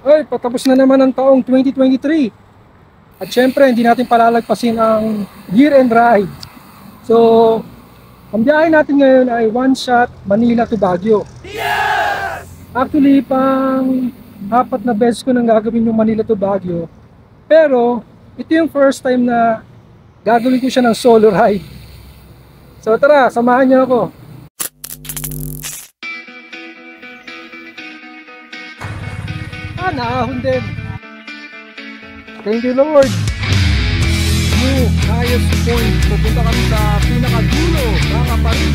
Ay, patapos na naman ang taong 2023. At syempre, hindi natin palalagpasin ang year-end ride. So, ang biyahe natin ngayon ay one shot Manila to Baguio. Actually, pang apat na beses ko nang gagawin yung Manila to Baguio. Pero, ito yung first time na gagawin ko siya ng solo ride. So tara, samahan niyo ako. Naahon din. Thank you, Lord. Highest point. Pupunta kami sa pinakadulo, mga parin.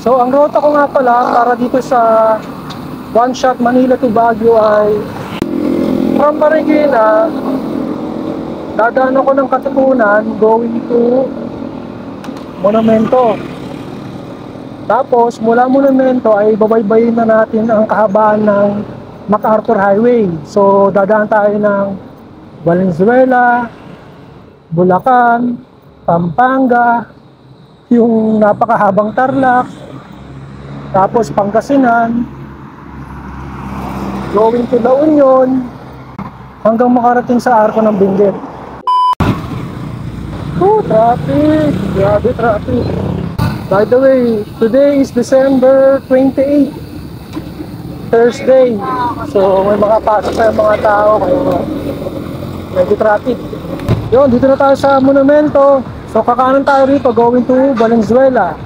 So ang rota ko nga pala para dito sa one shot Manila to Baguio ay from Marikina, dadaan ako ng Katipunan going to Monumento. Tapos mula Monumento ay babaybayin na natin ang kahabaan ng MacArthur Highway. So dadaan tayo ng Valenzuela, Bulacan, Pampanga, yung napakahabang Tarlac, tapos Pangasinan, going to La Union, hanggang makarating sa Arco ng Benguet. Traffic! Grabe traffic! By the way, today is December 28, Thursday. So may makapasok sa mga tao, kaya medyo traffic. Yun, dito na tayo sa Monumento. So kakanan tayo rito, going to Valenzuela.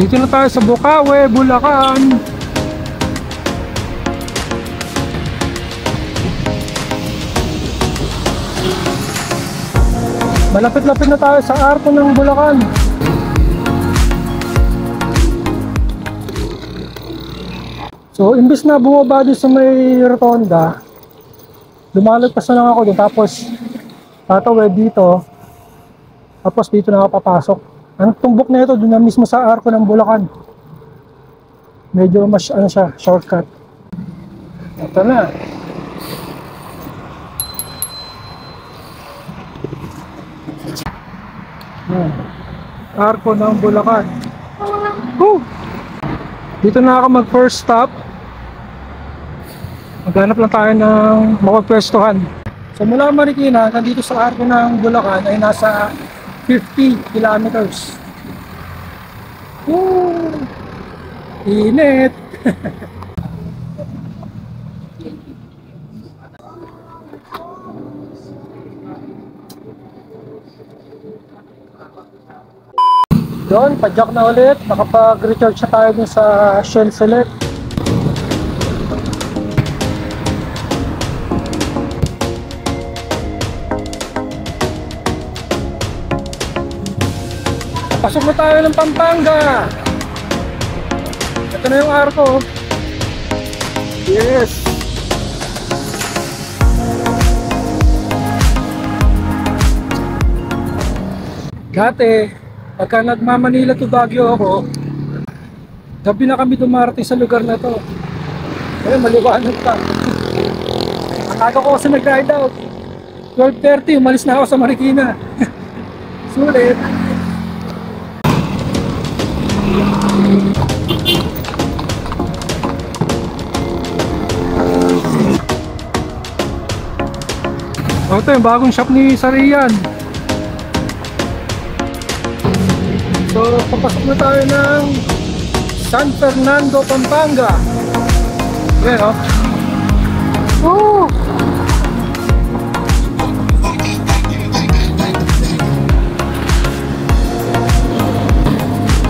Dito na tayo sa Bukawe, Bulacan. Malapit-lapit na tayo sa Arco ng Bulacan. So, imbis na bumaba doon sa may rotonda, lumalagpas na lang ako doon, tapos tatawid dito, tapos dito na ako papasok. Ang tumbok na ito, doon na mismo sa Arco ng Bulacan. Medyo mas ano siya, shortcut. Ito na. Arco ng Bulacan. Dito na ako mag first stop. Maghanap lang tayo ng mapagpwestuhan. So mula Marikina, nandito sa Arco ng Bulacan ay nasa 50 kilometers. Init! Doon, padyak na ulit. Nakapag-recharge na tayo dun sa Shell Select. Pasok na tayo ng Pampanga. Ito na yung Arco. Yes. Dati, pagka nagmamanila to Baguio ako, gabi na kami dumarating sa lugar na to. Ngayon, maliwanag pa. Akaga ko kasi nag-ride out. 12:30, umalis na ako sa Marikina. Sulit. Ito yung bagong shop ni Sarian. So, papasok na tayo ng San Fernando, Pampanga. Ayan, oh.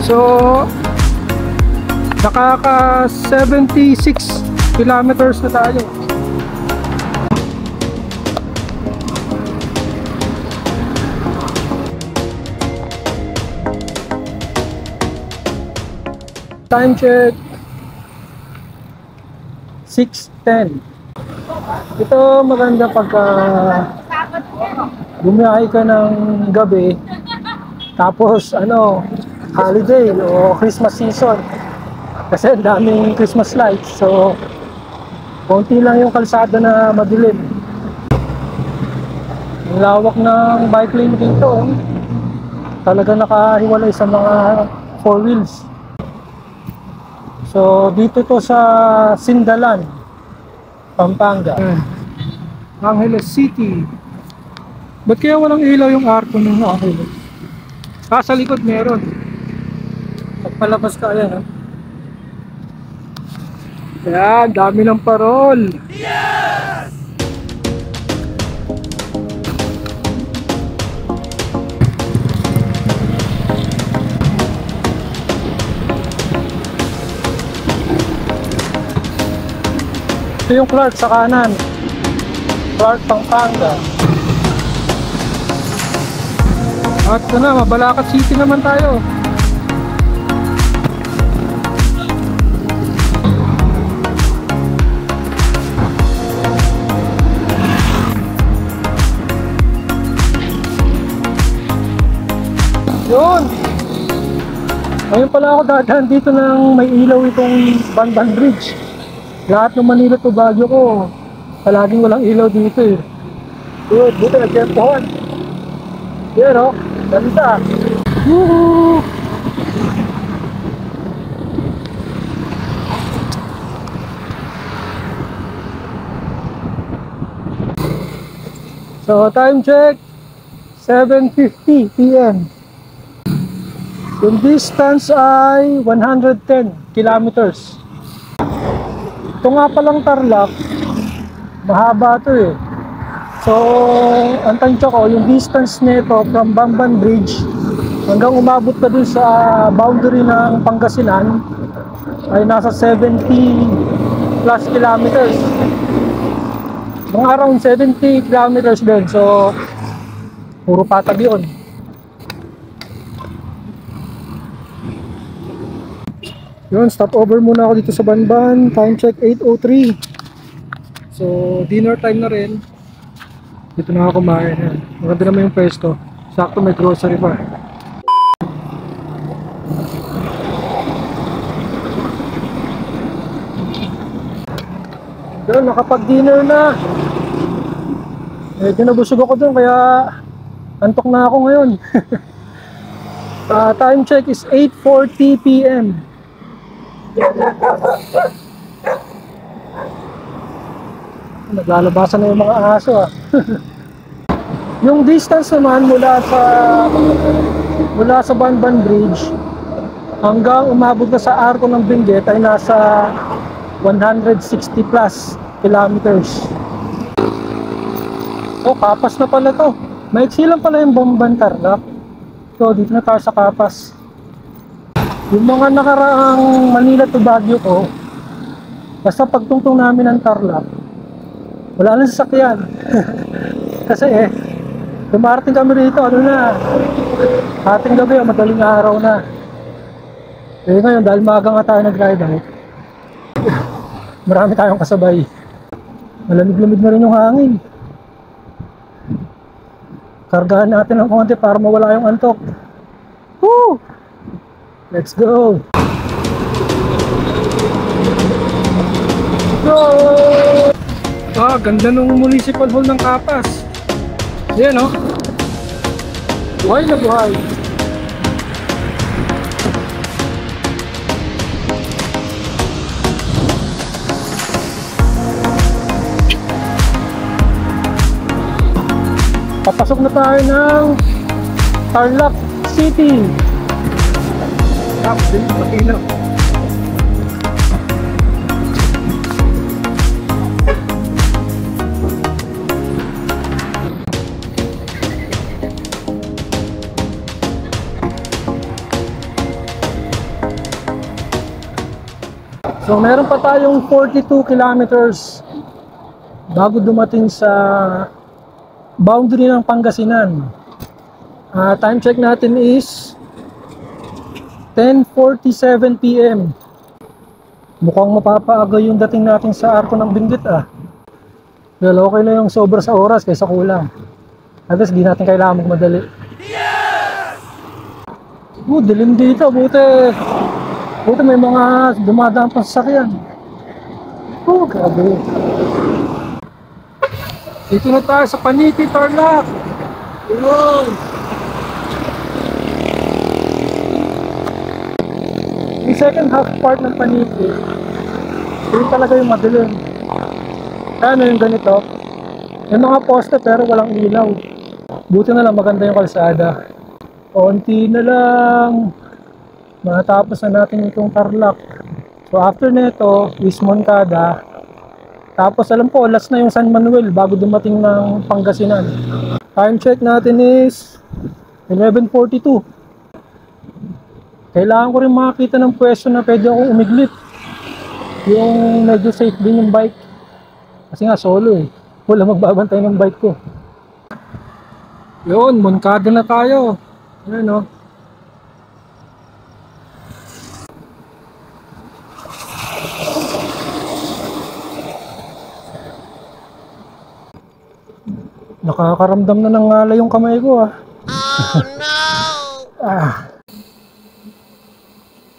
So, nakaka 76 kilometers na tayo. Time check 6:10. Ito maganda pagka bumiyahe ka ng gabi tapos holiday o Christmas season kasi ang daming Christmas lights, so konti lang yung kalsada na madilim. Ang lawak ng bike lane dito, talaga nakahiwalay sa mga 4 wheels. So dito to sa Sindalan, Pampanga. Angeles City. Ba't kaya walang ilaw yung arko ng Angeles? Sa likod meron. Pagpalabas ka, ayan. Ayan, dami ng parol. Yes! Ito yung Clark sa kanan. Clark, Pampanga. At ito na, Mabalacat City naman tayo. Yun! Ngayon pala ako dadaan dito ng may ilaw itong Banban Bridge. Lahat ng Manila to Baguio ko, palaging walang ilaw dito eh. Yun, dito nag-tempohan. Yan o, ganda. Woohoo! So time check 7:50 PM. Yung distance ay 110 kilometers. Ito nga palang Tarlac, mahaba ito eh. So, ang tansya ko, yung distance nito from Banban Bridge hanggang umabot ka dun sa boundary ng Pangasinan ay nasa 70 plus kilometers. Mga around 70 kilometers din. So, puro patag yun. Yun, stop over muna ako dito sa Banban. Time check 8:03. So, dinner time na rin. Dito na ako kumain. Maganda naman yung pwesto. Sakto may grocery pa. Yun, nakapag-dinner na. Medyo nabusog ako dun, kaya antok na ako ngayon. Time check is 8:40 PM. Naglalabasan na yung mga aso Yung distance naman mula sa Banban Bridge hanggang umabot na sa Arco ng Benguet ay nasa 160 plus kilometers. So Kapas na pala to. Maiksi lang pala yung Banban Tarlac. So dito na tayo sa Kapas. Yung mga nakaraang Manila to Baguio ko, basta pagtungtong namin ng Tarlac, wala nang sasakyan. Kasi dumarating kami rito, ating gabi o madaling araw na. Ngayon, dahil maaga nga tayo nag-ride out, marami tayong kasabay. Malamig-lamig na rin yung hangin. Kargahan natin ng konti para mawala yung antok. Woo! Let's go! Go! Ganda nung municipal hall ng Kapas. Yan buhay na buhay. Papasok na tayo ng Tarlac City. Tapos din, makinaw. So meron pa tayong 42 kilometers bago dumating sa boundary ng Pangasinan. Time check natin is 10:47 PM. Mukhang mapapaaga yung dating natin sa Arko ng Benguet ah. Well, okay na yung sobra sa oras kaysa kulang. At least di natin kailangan magmadali. Dilim dito. Buti may mga dumadaan pang sasakyan. Grabe. Dito na tayo sa Paniki, Tarlac. Yun. Yung second half part ng Paniki, yun talaga yung madilim. Ano yung ganito? May mga poste pero walang ilaw. Buti na lang maganda yung kalsada. Konti na lang. Matapos na natin itong Tarlac. So after nito is Moncada. Tapos alam ko last na yung San Manuel bago dumating ng Pangasinan. Time check natin is 11:42. Kailangan ko rin makakita ng pwesto na pwede akong umiglit. Yung medyo safe din yung bike. Kasi nga solo eh. Wala magbabantay ng bike ko. Yun, Moncada na tayo. Ayan o. Nakakaramdam na ng ngalay yung kamay ko ah. Oh no!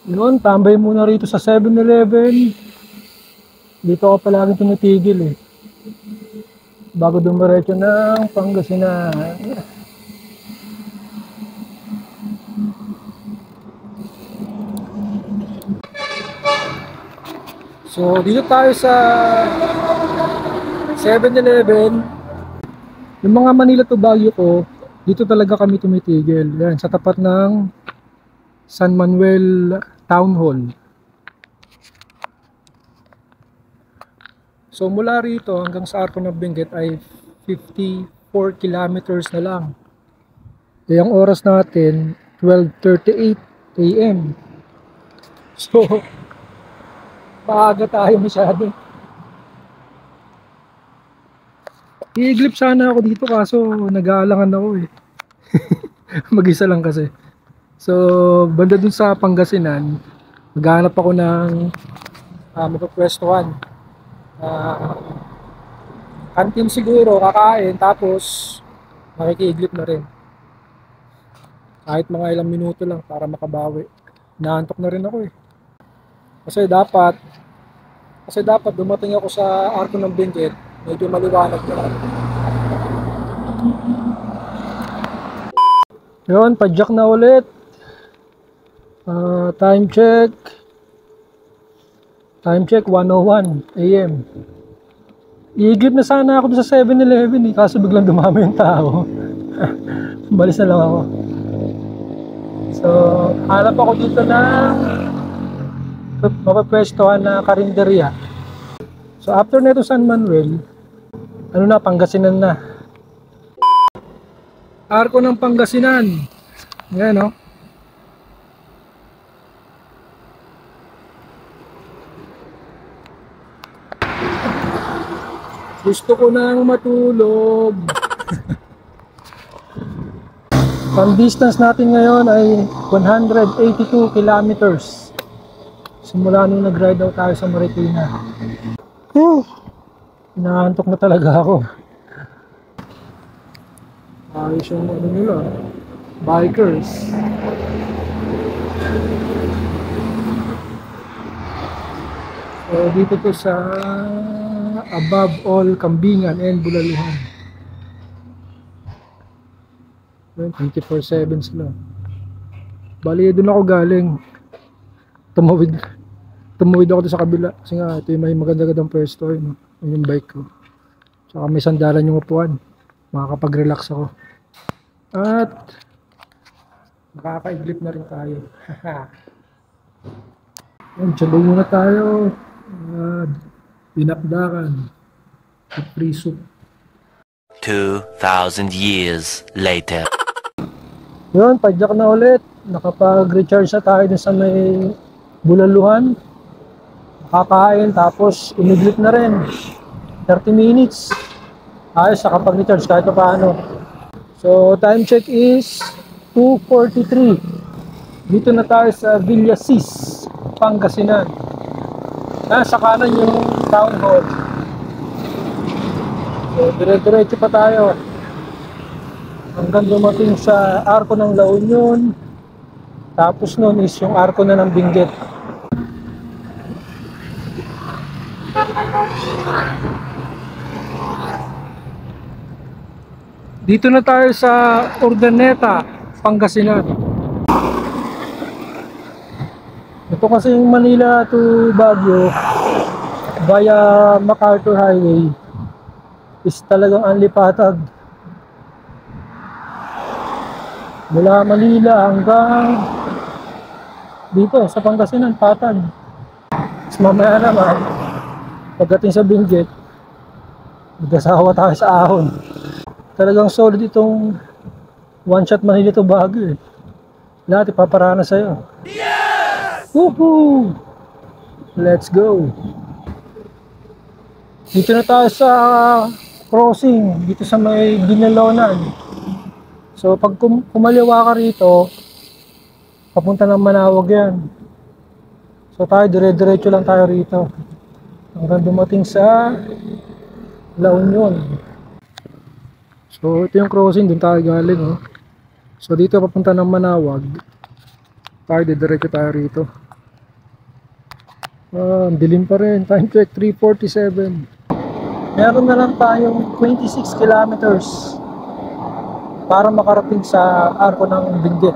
Yun, tambay muna rito sa 7-Eleven. Dito ako palagi tumitigil eh. Bago dumiretso ng Pangasinan. So, dito tayo sa 7-Eleven. Yung mga Manila to Baguio ko, dito talaga kami tumitigil. Yan, sa tapat ng San Manuel Town Hall. So mula rito hanggang sa Arco ng Benguet ay 54 kilometers na lang. E ang oras natin 12:38 AM. So maaga tayo masyado. Iiglip sana ako dito kaso nag-aalangan ako eh. Mag-isa lang kasi. So banda dun sa Pangasinan, maghanap ako ng mapapwestuhan. Kantin siguro, kakain, tapos makikiiglip na rin. Kahit mga ilang minuto lang para makabawi. Naantok na rin ako eh. Kasi dapat dumating ako sa Arco ng Benguet, medyo maliwanag na. Yun, padjak na ulit. Time check 1:01 AM. Iiglip na sana ako sa 7-Eleven eh, kaso biglang dumami yung tao. Balis na lang ako. So, hanap ako dito na mapapwestuhan na karinderya. So, after neto San Manuel, ano na, Pangasinan na. Arco ng Pangasinan. Yan, no? Gusto ko nang matulog. Ang distance natin ngayon ay 182 kilometers. Simula nung nag-ride out tayo sa Marikina. Inaantok na talaga ako. Ayos yung ano nila, bikers. So dito to sa Above All Kambingan and Bulaluhan. 24/7 sila. Bali doon ako galing. Tumawid ako sa kabila kasi nga ito yung may maganda-gandang pwesto yun, yung bike ko. Tsaka may sandalan yung upuan. Makakapag-relax ako. At makaka-iglip na rin tayo. Tiyalo muna tayo. Pinakdakan. Free soup. 2,000 years later. Yun, padjak na ulit. Nakapag-recharge na tayo dun sa may Bulaluhan. Nakakain, tapos umiglip na rin. 30 minutes. Ayos, nakapag-recharge kahit pa paano. So, time check is 2:43. Dito na tayo sa Villasis, Pangasinan. Nasa kanan yung town hall. So, dire-diretso pa tayo hanggang dumating sa Arco ng La Union. Tapos nun is yung Arco na ng Benguet. Dito na tayo sa Urdaneta, Pangasinan. Ito kasi yung Manila to Baguio via MacArthur Highway is talagang anlipatag. Mula Manila hanggang dito sa Pangasinan, patag. Tapos mamaya naman, pagdating sa Benguet, mag-asawa tayo sa ahon. Talagang solid itong one shot Manila to Baguio eh. Lahat ipaparana sa'yo. Yes! Woohoo! Let's go! Dito na tayo sa crossing, dito sa may Binalonan. So pag kumaliwa ka rito, papunta ng Manawag yan. So tayo dire-diretso lang tayo rito hanggang dumating sa La Union. So ito yung crossing, dun tayo galing oh. So dito papunta ng Manawag, tayo diretso tayo rito. Dilim pa rin, time check 3:47. Meron na lang tayong 26 kilometers para makarating sa Arco ng Benguet.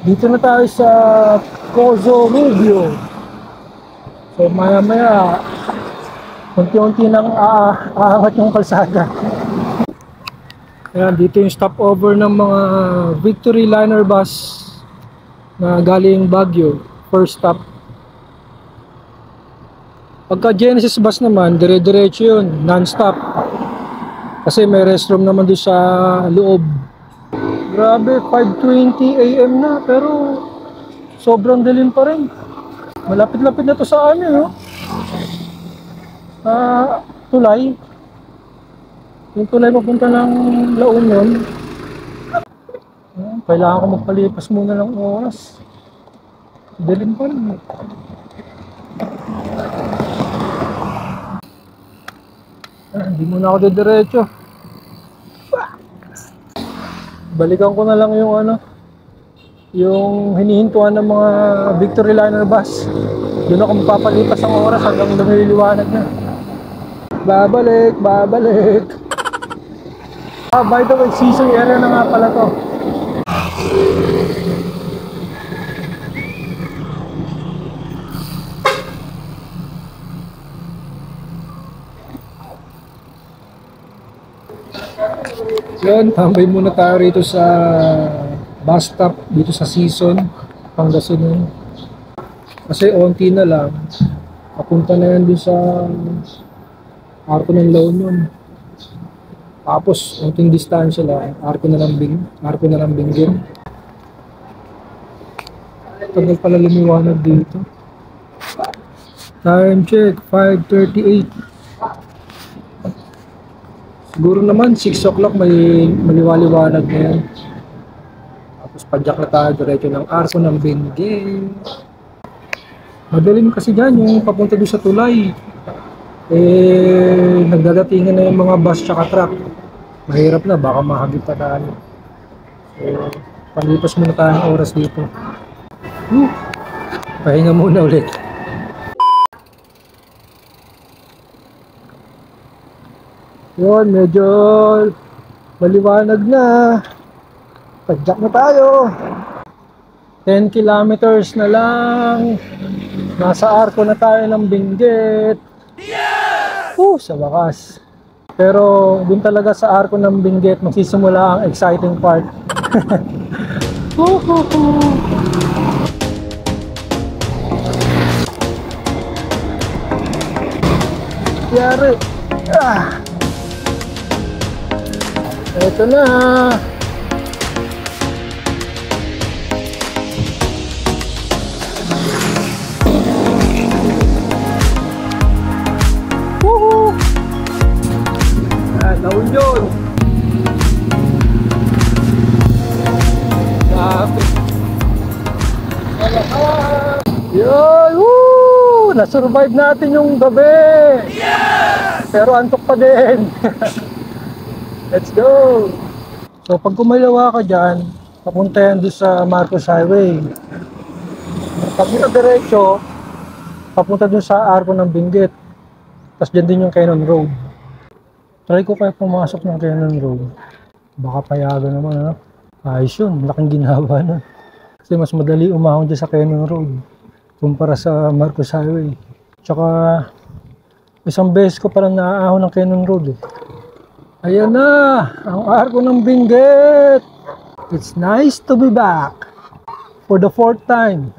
Dito na tayo sa Cozo Rubio. So maya maya unti-unti nang aangat yung kalsada. Ayan, dito yung stopover ng mga Victory Liner bus na galing Baguio. First stop. Pagka Genesis bus naman, dire-diretso yun, non-stop. Kasi may restroom naman doon sa loob. Grabe, 5:20 AM na, pero sobrang dilim pa rin. Malapit-lapit na to sa ano, no? Tulay. Yung tulay papunta ng La Union. Kailangan ko magpalipas muna ng oras. Dilim pa rin. Hindi muna ako diretso. Balikan ko na lang yung yung hinihintuan ng mga Victory Liner bus. Doon ako magpapalipas ang oras hanggang lumiliwanag na. Babalik. By the way, season area na nga pala to. Yun, tambay muna tayo rito sa bus stop dito sa Season, Pangasinan. Kasi onti na lang, papunta na yan din sa Arco ng La Union. Tapos, onting distansya lang, Arco na ng Benguet. Tagal pala lumiwanag dito. Time check, 5:38. Siguro naman 6 o'clock may maliwaliwanag na yan. Tapos padyak na tayo diretso ng Arco ng Benguet. Madaling kasi dyan yung papunta doon sa tulay. Nagdadatingan na yung mga bus tsaka truck. Mahirap na, baka mahagip pa tayo. So, palipas muna tayo ng oras dito. Pahinga muna ulit. Yun, medyo maliwanag na. Padyak na tayo. 10 kilometers na lang. Nasa Arco na tayo ng Benguet. Yes! Sa wakas. Pero dun talaga sa Arco ng Benguet magsisimula ang exciting part. Yari. Ito na. Woohoo! La Union. Yun! Woo! na-survive natin yung gabi! Yes! Pero antok pa din! Let's go! So pag kumalawa ka dyan, papunta yan doon sa Marcos Highway. Pag dito diretso, papunta doon sa Arco ng Benguet. Tapos dyan din yung Cannon Road. Try ko kaya pumasok ng Cannon Road. Baka payagan naman, ha? Ayos yun, laking ginawa nun. Kasi mas madali umahon dyan sa Cannon Road kumpara sa Marcos Highway. Tsaka isang beses ko parang naaahon ng Cannon Road eh. Ayan na, ang Arco ng Benguet. It's nice to be back for the 4th time.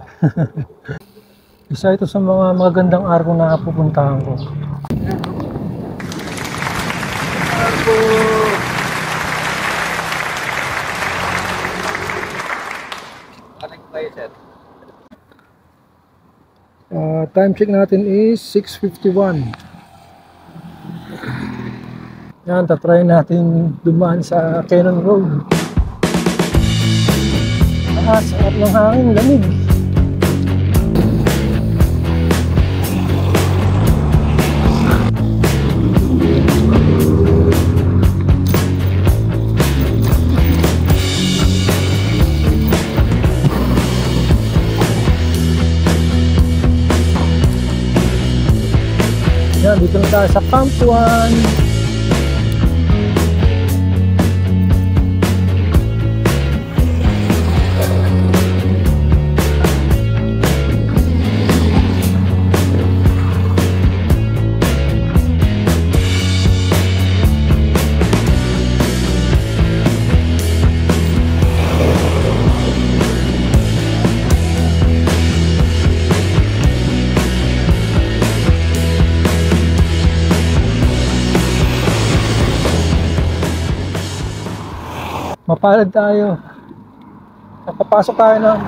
Isa ito sa mga magandang arko na pupuntahan ko. Arco! Time check natin is 6:51. Yan, tatry natin dumaan sa Cannon Road. Sarap ng hangin, lamig. Yan, dito na tayo sa Camp 1. Mapalad tayo. Nakapasok tayo ng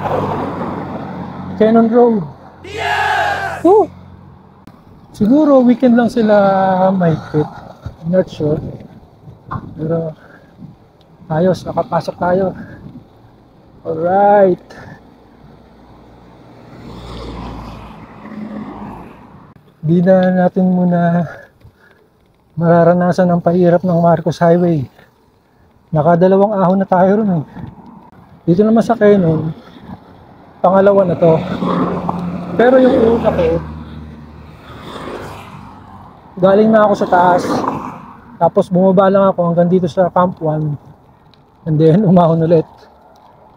Cannon Road. Yes! Siguro weekend lang sila mahigpit. I'm not sure. Pero ayos, nakapasok tayo. Alright. Di na natin muna mararanasan ang pahirap ng Marcos Highway. Nakadalawang ahon na tayo ron eh. Dito naman sa Cannon, pangalawa na to. Pero yung una ko, galing na ako sa taas. Tapos bumaba lang ako hanggang dito sa Camp 1. And then umahon ulit.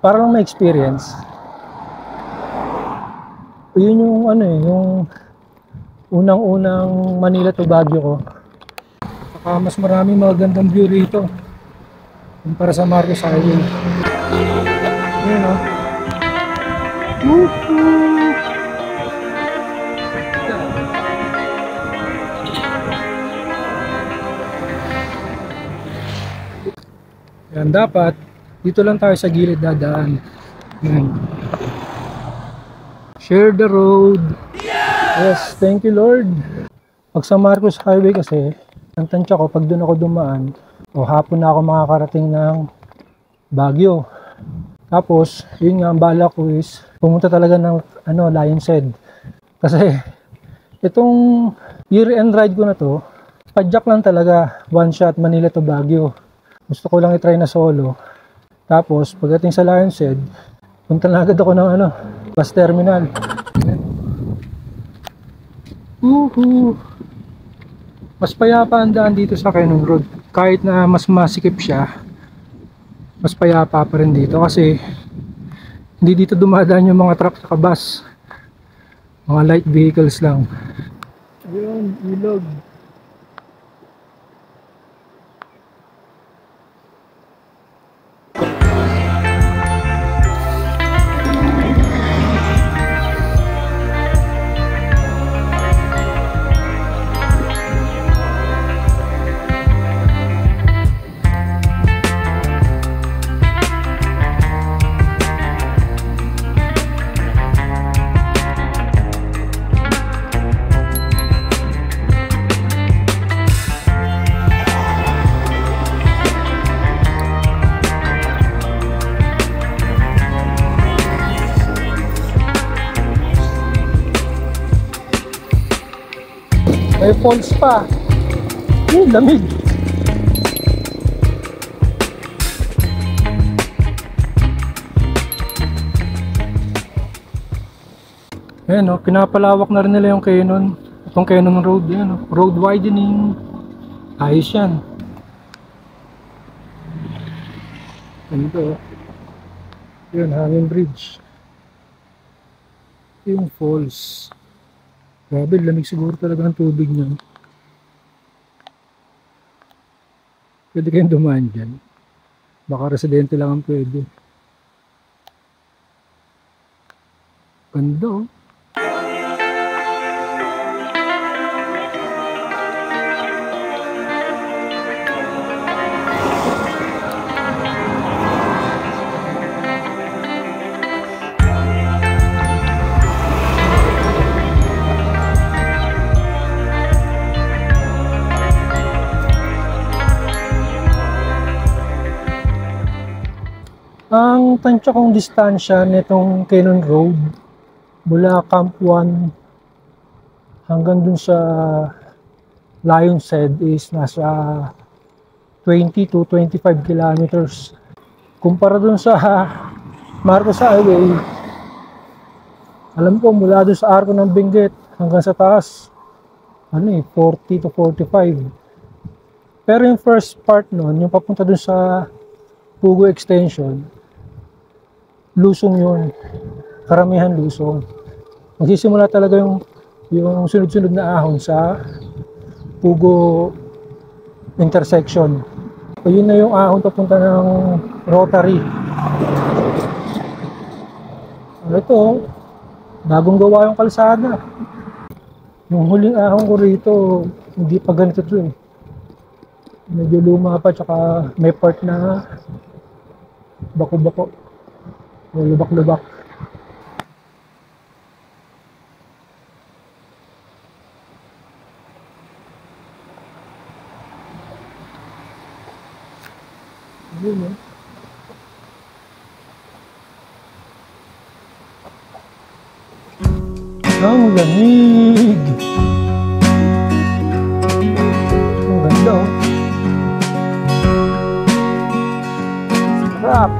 Para lang ma-experience. Yun yung ano eh, yung unang-unang Manila to Baguio ko. Saka mas maraming magandang view rito para sa Marcos Highway. Ayan o. Yan, dapat dito lang tayo sa gilid dadaan. Yan. Share the road. Yes, thank you Lord. Pag sa Marcos Highway kasi, ang tansya ko pag doon ako dumaan, o hapon na ako makakarating ng Baguio. Tapos, yun nga ang bala ko is pumunta talaga ng Lion's Head. Kasi itong year-end ride ko na to, padjak lang talaga, one shot Manila to Baguio. Gusto ko lang i-try na solo. Tapos, pagdating sa Lion's Head, punta na agad ako ng bus terminal. Mas payapa ang daan dito sa Cannon Road. Kahit na mas masikip siya, mas payapa pa rin dito kasi hindi dito dumadaan yung mga truck at bus. Mga light vehicles lang. Ayun, ilog. May falls pa. Lamig. Ayan, no, pinapalawak na rin nila yung Cannon. Itong Cannon Road, yan, no, road widening. Ayos yan. Ganito. Yun, hanging bridge. Yung falls. Grabe, lamig siguro talaga ng tubig niyan. Pwede kayong dumaan dyan. Baka residente lang ang pwede. Ganda, oh. Ang tansya kong distansya nitong Cannon Road mula Camp 1 hanggang dun sa Lion's Head is nasa 20 to 25 kilometers. Kumpara dun sa Marcos Highway, alam ko mula dun sa Arco ng Benguet hanggang sa taas, 40 to 45. Pero yung first part nun, yung papunta dun sa Pugo Extension, lusong yun. Karamihan lusong. Magsisimula talaga yung sunod-sunod na ahon sa Pugo intersection. So, yun na yung ahon papunta ng Rotary. Ito, bagong gawa yung kalsada. Yung huling ahon ko rito, hindi pa ganito ito eh. Medyo luma pa, tsaka may part na bako-bako. Lubak-lubak. Yun, eh. Ang lamig. Ang ganda, oh. Sarap.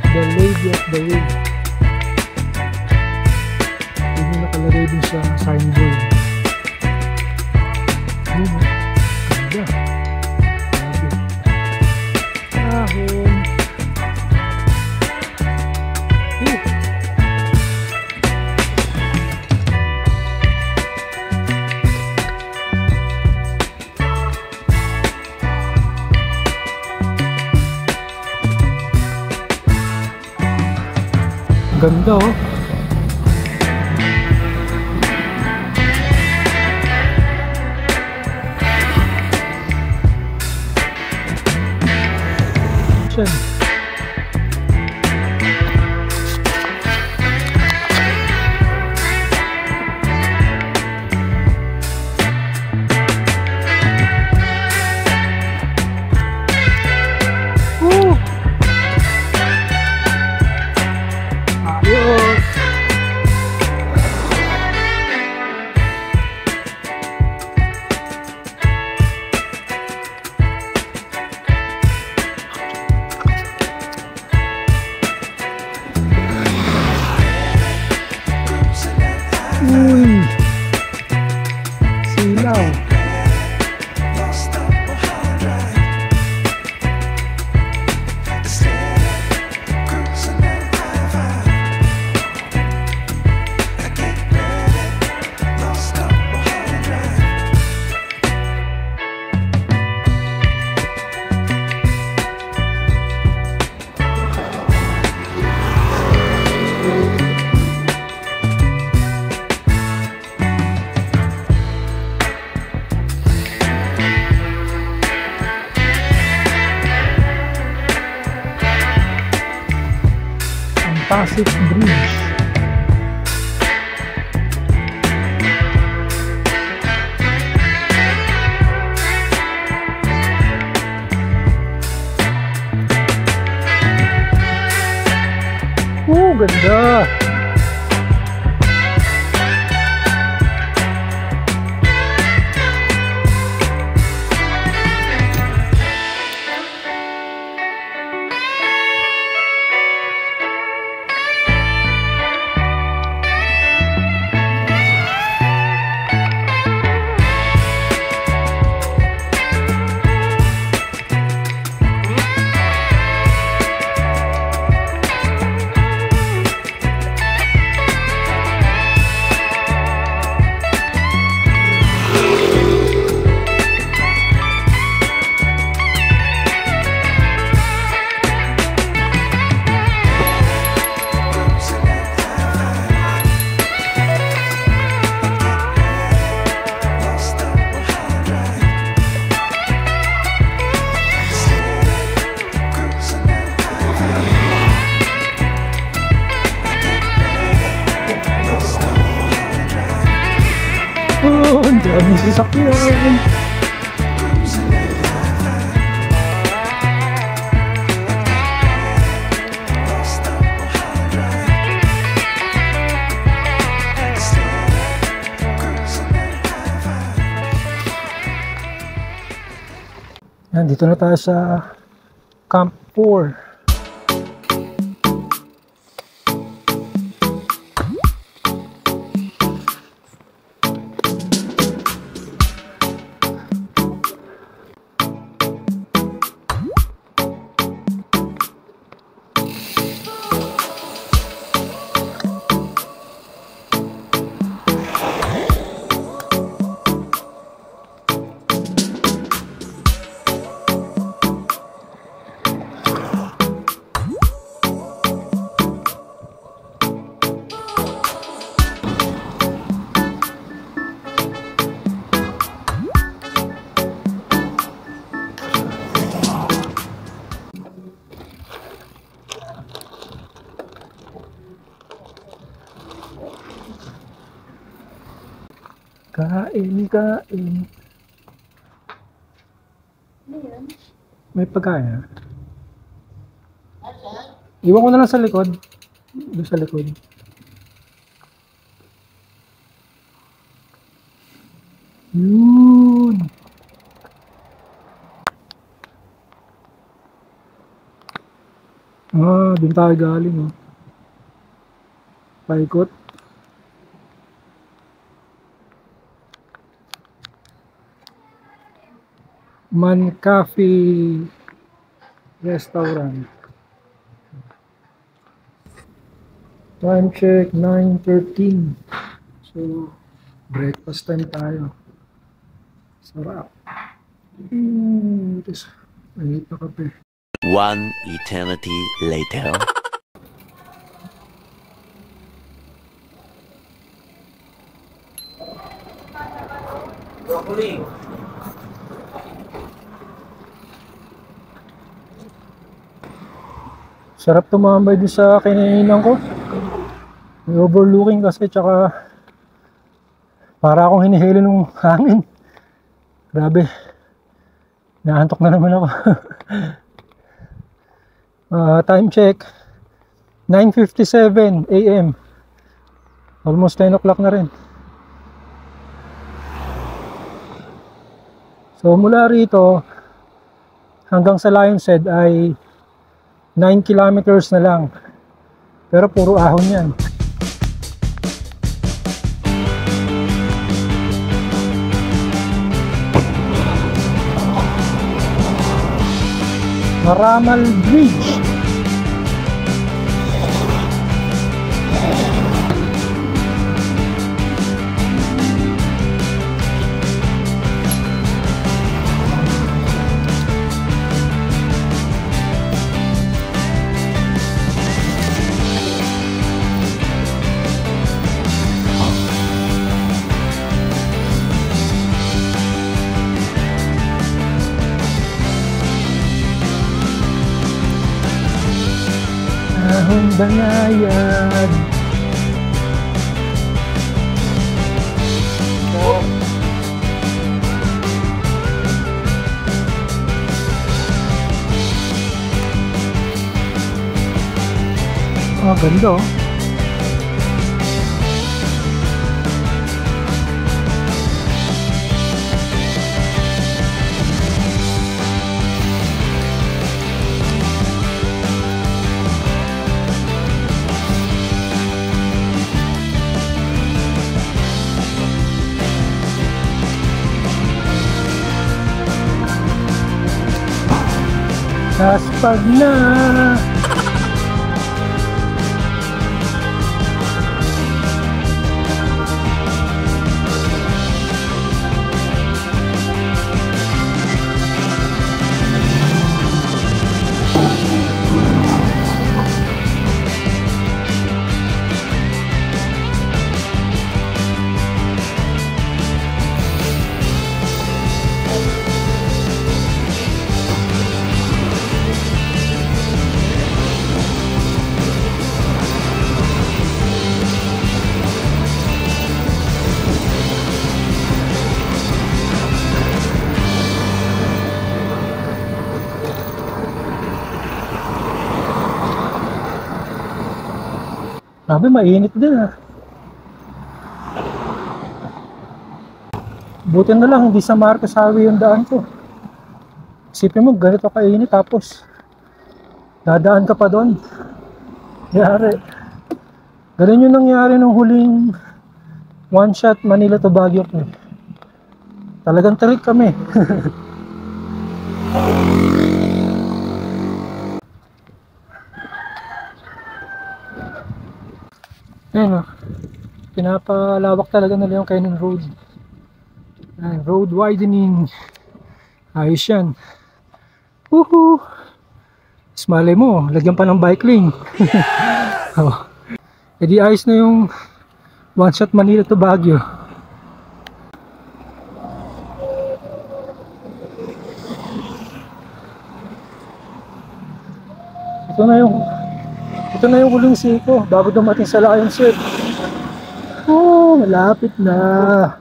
The Lady of the Wind. Ganda oh. Siyan. Ayos. Uy. Silaw. Pasig Bridge. Ganda. Oh, ang daming sasakyan. Yan, dito na tayo sa Camp 4. Kain. May pagkain. Iwan ko na lang sa likod. Doon sa likod. Yun. Doon tayo galing. Oh. Paikot. Man Cafe Restaurant. Time check 9:13. So breakfast time tayo. Sarap. Tapos mainit na kape. One eternity later. Sarap tumambay doon sa kinainan ko. May overlooking kasi, tsaka para akong hinihilo ng hangin. Grabe. Naantok na naman ako. Time check. 9:57 AM. Almost 10 o'clock na rin. So mula rito hanggang sa Lion's Head ay 9 kilometers na lang. Pero puro ahon yan. Maramal Bridge. Ahon Banayad. Ganda oh. Saspag na. Sabi mainit din ah. Buti na lang hindi sa Marcos Highway yung daan ko. Isipin mo ganito kainit tapos dadaan ka pa doon. Yari. Ganun yung nangyari nung huling one shot Manila to Baguio ko. Talagang tarik kami. Ayan o, pinapalawak talaga nila yung Canyon Road. Ayan, road widening. Ayos yan. Woohoo! Malay mo, lagyan pa ng bike lane. Oh. E di ayos na yung one shot Manila to Baguio. Ito na yung huling siko bago dumating sa Lion's Head. Oh, malapit na.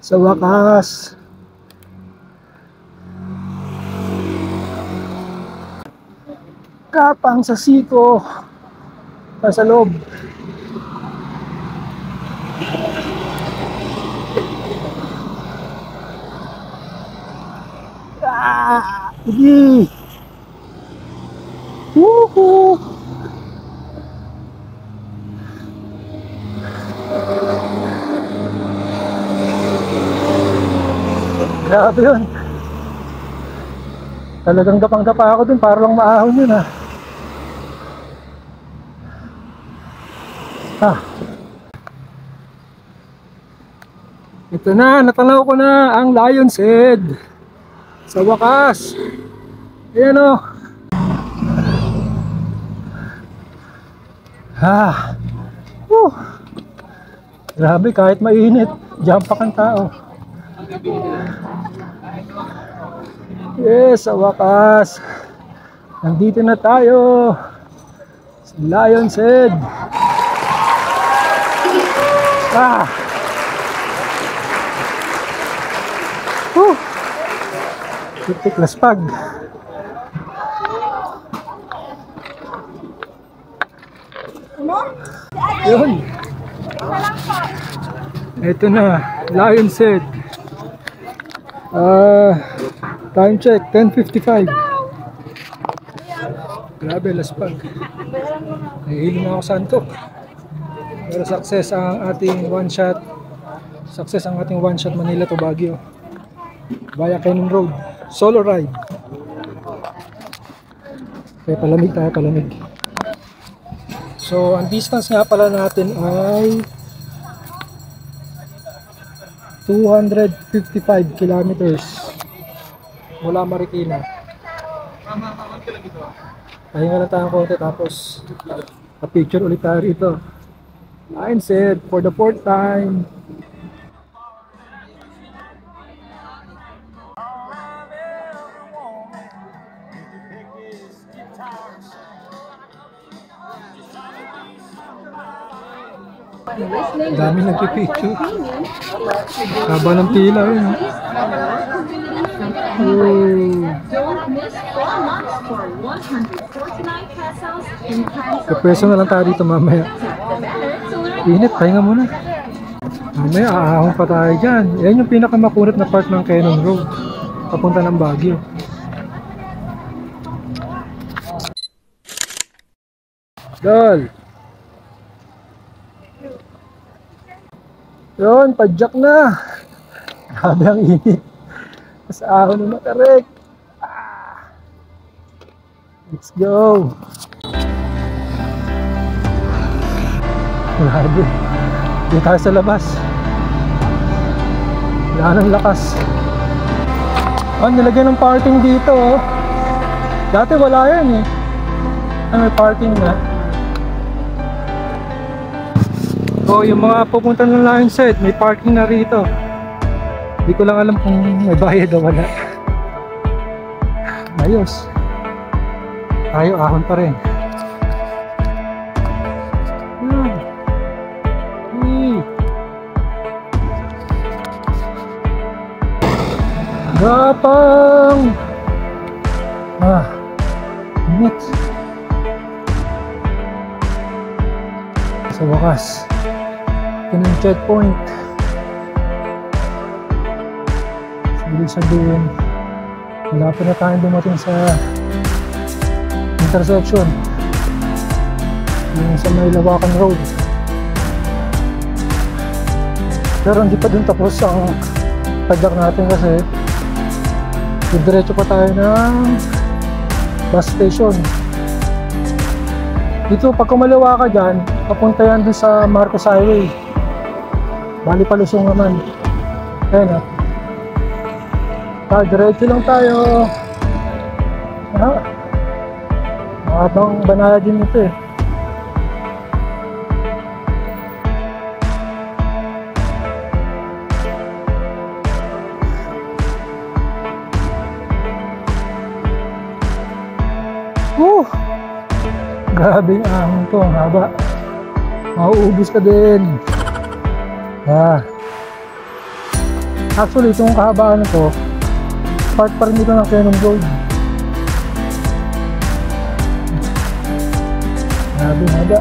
Sa wakas. Kapang sa siko. Sa loob. Hindi. Woohoo! Grabe yun. Talagang gapang-gapa ako dun para lang maahon yun ah. Ito na, natanaw ko na ang Lion's Head. Sa wakas. Ayan o. Grabe kahit mainit, jump pa kang tao. Yes, sa wakas. Nandito na tayo sa Lion's Head. Titik laspag. Yun. Ito na, Lion's Head. Time check, 10:55. Grabe, laspag. Nahihilo na ako sa antok. Pero success ang ating one shot. Success ang ating one shot Manila to Baguio via Cannon Road. Solo ride. Kaya palamig tayo, palamig. So, ang distance nga pala natin ay 255 kilometers mula Marikina. Pahinga lang tayo konti tapos pa-picture ulit tayo rito. Lion's Head for the 4th time. Dami nagpipicture. Haba ng pila yun. Kapeso na lang tayo dito mamaya. Init, pahinga muna. Mamaya aahon pa tayo dyan. Yan yung pinakamakunat na part ng Cannon Road papunta ng Baguio. Dol! Yun, padjak na. Grabe ang init. Mas ahon na makarek. Let's go. Grabe. Dito tayo sa labas. Wala nang lakas. Nilagyan ng parking dito. Oh. Dati wala yan eh. May parking na. So, yung mga pupunta ng Lion's Head, may parking na rito. Hindi ko lang alam kung may bayad o wala. Ayos. Tayo, ahon pa rin. Gapang! Init. Sa wakas. Ito na yung checkpoint. Ibig sabihin, malapit na tayo dumating sa intersection. Yung sa may Lawakan Road. Pero hindi pa dun tapos ang padjak natin kasi diretso pa tayo ng bus station. Dito, pag kumaliwa ka dyan, papunta yan dun sa Marcos Highway. Bali palusong naman. Ayan diretso lang tayo. Mahabang banaya din ito eh. Grabe ang ahon to, ang haba. Mauubos ka din. Actually, itong kahabaan na to, part pa rin dito ng Cannon Road. Grabe, haba.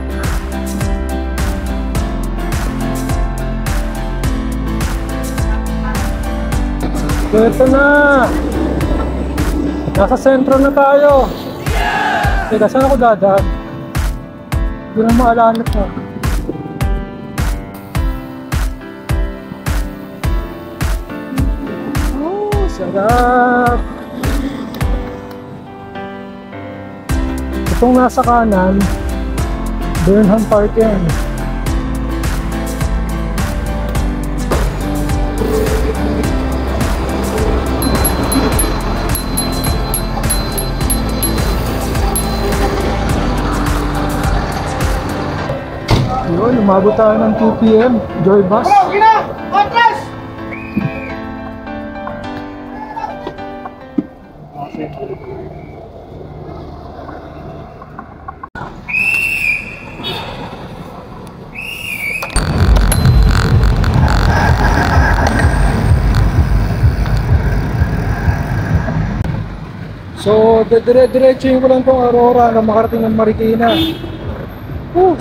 So, ito na. Nasa sentro na tayo. Teka, saan ako dadaan? Hindi lang maalanap mo. Sarap! Itong nasa kanan, Burnham Park yan. Yun, umabot tayo ng 2 PM, Joy Bus. So, dire-diretsuhin ko lang tong Aurora na makarating ng Marikina.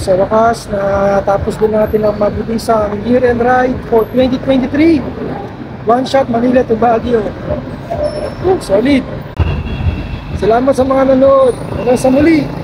Sa wakas, natapos din natin ang mabibisang year-end ride for 2023. One shot Manila to Baguio. Solid. Salamat sa mga nanood. Hanggang sa muli.